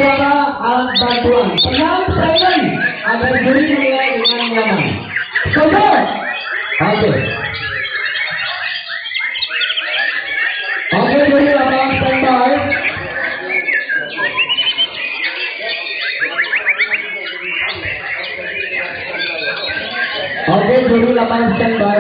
beberapa alat bantuan. Tenang silent agar juri menilai dengan nyaman. Sukses. Oke. Oke, juri lapangan standby. Oke, juri lapangan standby.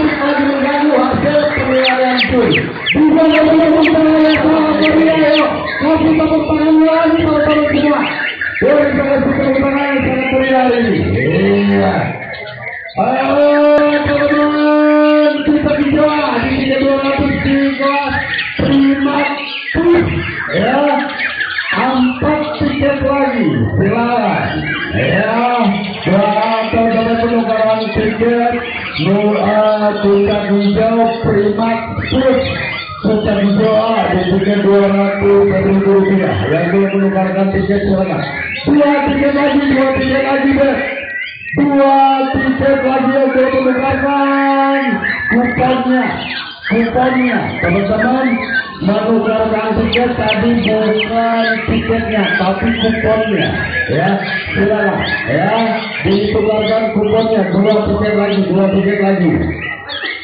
lagi mengganggu hasil penilaian juri. Bisa bertepuk tangan yang sangat meriah, yuk. Kasih tepuk tangannya lagi teman-teman semua. Boleh kasih tepuk tangan yang sangat meriah ini. Iya. Teman-teman, kita bisa di 203 Primaxplus, ya. 4 tiket lagi, silakan. Ya, teman-teman penukaran tiket tingkat hijau Primaxplus tingkat hijau A di tiket 200.000 rupiah. Yang belum menukarkan tiket silakan. 2 tiket lagi, 2 tiket lagi, Bet. 2 tiket lagi yang belum menukarkan kuponnya. Teman-teman, menukarkan tiket tadi bukan tiketnya tapi kuponnya, ya. Silakan, ya, ditukarkan kuponnya. 2 tiket lagi.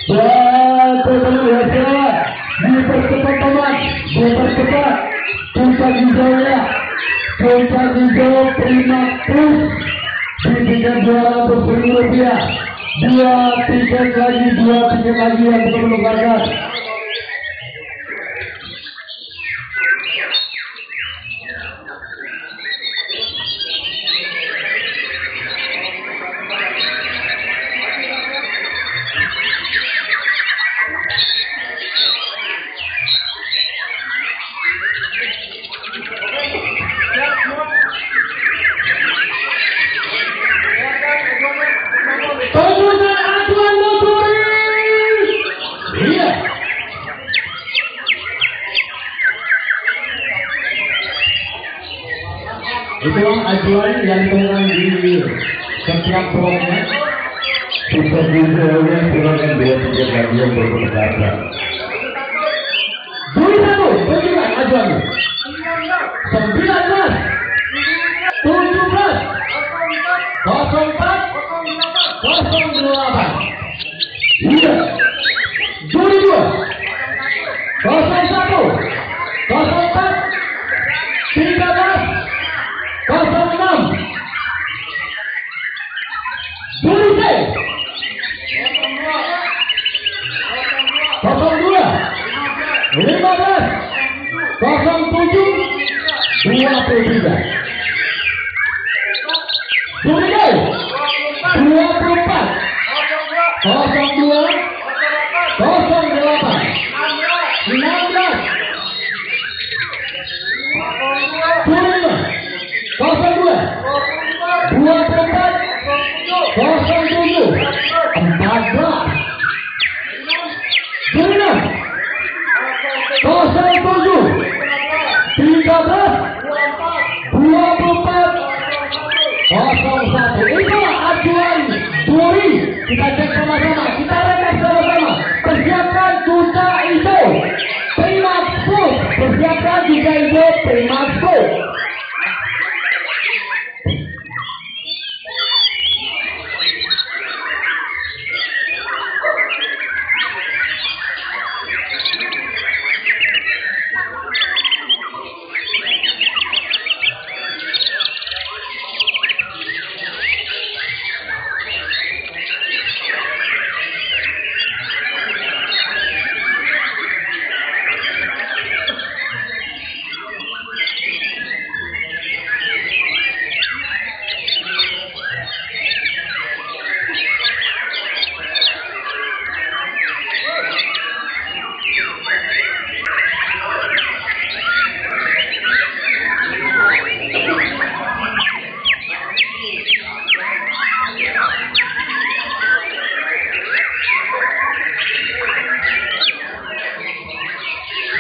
Teman-teman, ya, silakan dipercepat teman, dipercepat. Tingkat hijaunya, tingkat hijau Primaxplus di tiket 200.000 rupiah. 2 tiket lagi yang belum menukarkan. Itu ajuan yang ditemukan di setiap bloknya. Pusat videonya silakan 2 tiket lagi yang berpengaruh. Juri 1, tunjukkan ajuannya. 19, 17, 04, 08. Iya. Juri 2, 01, 04, 13, 06. Juri C 02, 15, 07, 23. Juri D 24, 02, 08, 16. Juri 5 02, 24, 07, 14. Juri 6 07, 13, 24, 01. Itulah ajuan juri. Kita cek sama-sama, kita rekap sama-sama. Persiapkan kuda hijau Primaxplus, persiapkan kuda hijau Primaxplus.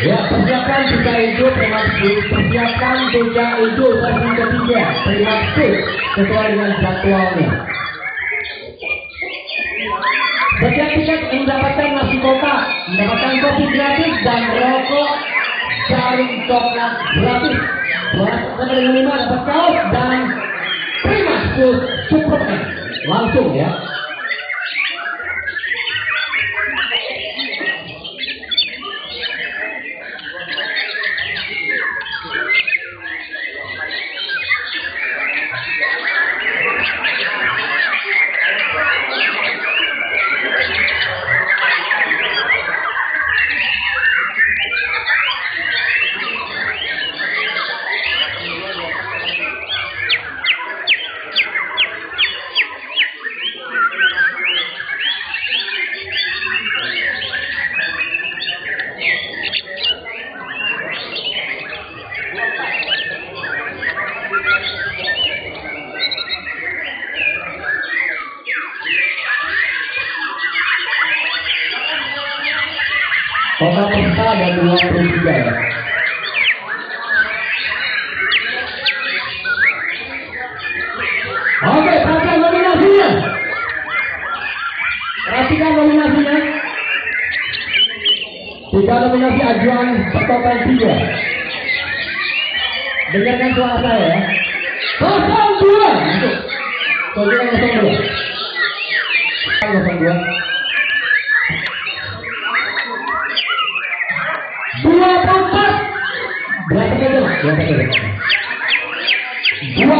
Ya, persiapkan kuda hijau Primaxplus, persiapkan kuda hijau sesi ketiga Primaxplus sesuai dengan jadwalnya. Setiap tiket mendapatkan nasi kotak, mendapatkan kopi gratis dan rokok jaring coklat gratis. Sampai dengan 5 dapat kaos dan Primaxplus Superman langsung, ya. total peserta ada 23 ya. Oke, perhatikan nominasinya. Perhatikan nominasinya. 3 nominasi ajuan total 3. Dengarkan suara saya ya. 02. Masuk. Soalnya 02. 02. 24. Berapa saja? 24.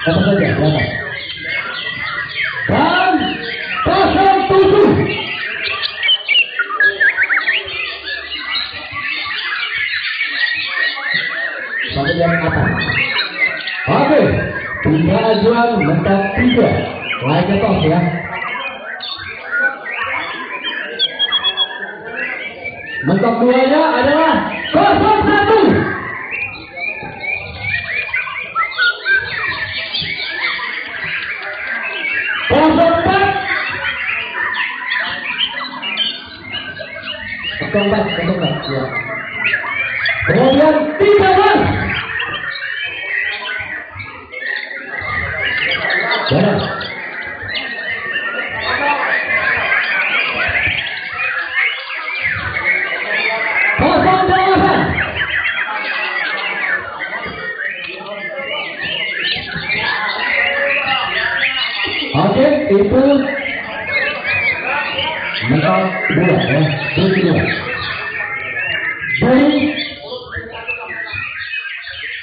Apa saja? Berapa? Dan 07. Sampai yang atas. Oke, 3 ajuan mentok 3. Lainnya tos ya. Mentok 2-nya adalah 01. Keempat, ya. Kemudian 13. Benar. Oke, itu mentok 2 ya, 2. Dari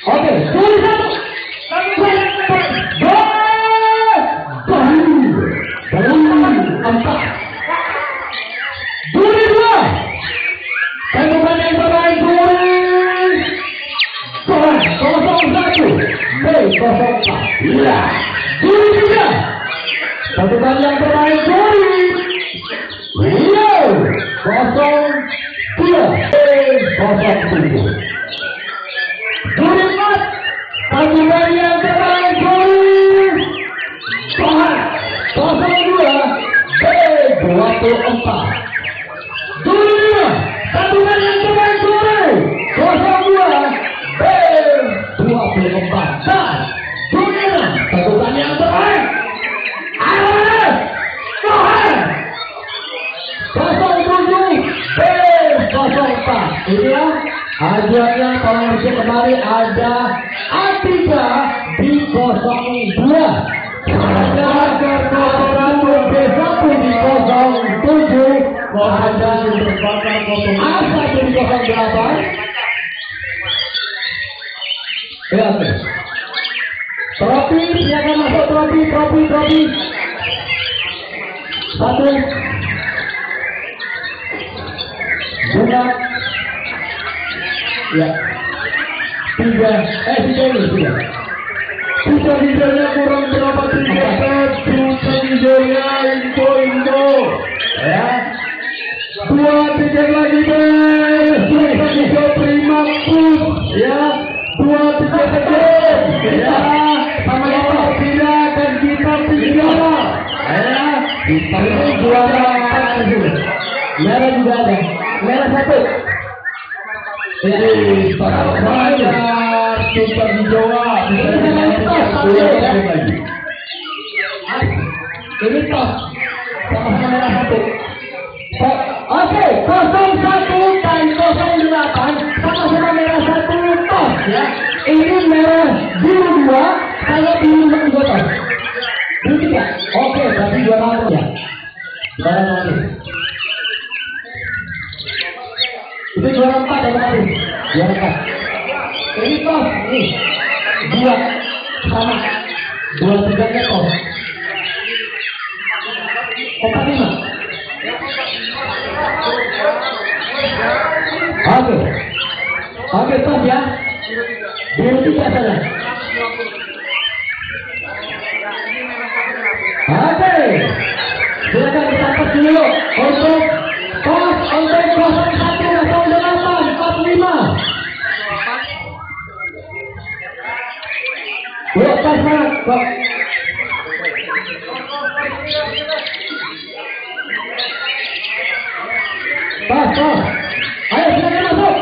oke, 21. Pasukan yang terbaik juri 03. Juri 4. Pasukan yang terbaik juri 02. 24. Juri 5. Pasukan yang terbaik juri 02. 24. Dan juri 6. Pasukan yang terbaik inilah ajuannya. Kalau masuk kembali ada A3 di 02. Ada Acar B1 di 07. Ada A1 di 08. Ya, trofi, silakan masuk trofi. 1. Muda. Ya. 3. 3 ini sudah. Bisa hijaunya kurang berapa 3 set. Bisa hijaunya Indo. Ya. 2 tiket lagi deh. Bisa hijau Primaxplus. Ya. 2 tiket lagi. Ya. Sama-sama tidak dan kita 3. Ya. Ini juara merah juga ada. Merah 1. Ini para pelajar super di Jawa. Ini tos lagi. Ini tos sama-sama merah 1. Oke, 01 dan 08 sama-sama merah 1 tos ya. Ini merah biru 2, kalau biru 1 tos. Biru 3. Oke, berarti juara ya. Juara lagi. Itu juara 4 ada lagi. Juara 4. Ini tos, ini 2 sama 2-3 tos. 4-5. Oke tos ya. Biru 3 saja. Oke. Silakan kita tos dulu untuk tos untuk 010845. Lepas kok. tos. Ayo silakan masuk.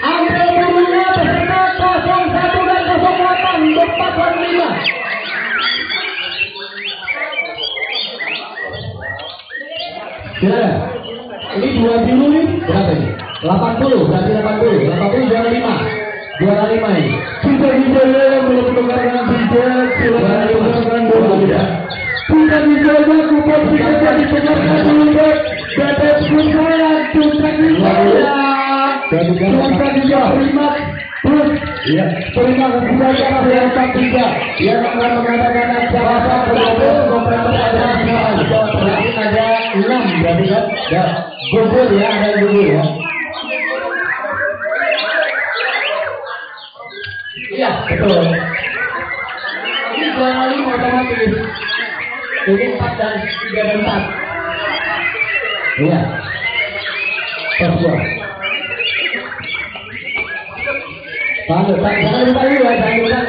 Ambil burunya peserta 01 dan 08 untuk paslon 5. Silakan. Ini 2 biru nih berapa ini? 80, berarti 80 juara 5. Juara 5 ini. Sudah yang belum menukarkan tiket, silakan menukarkan dulu ya. Sudah dijaga kupon tiketnya ditukarkan dulu guys. Dapat kuponan tukar ya. Tukar juga Primaxplus. Ya, Primaxplus saja yang 43 yang akan mengadakan acara kompetitif ada 6 berarti kan? Ya, gugur ya, ada gugur ya. Iya, betul. Ini juara 5 otomatis. Ini 4 dan 3 dan 4. Iya. Tos gua. Jangan lupa ya, jangan lupa.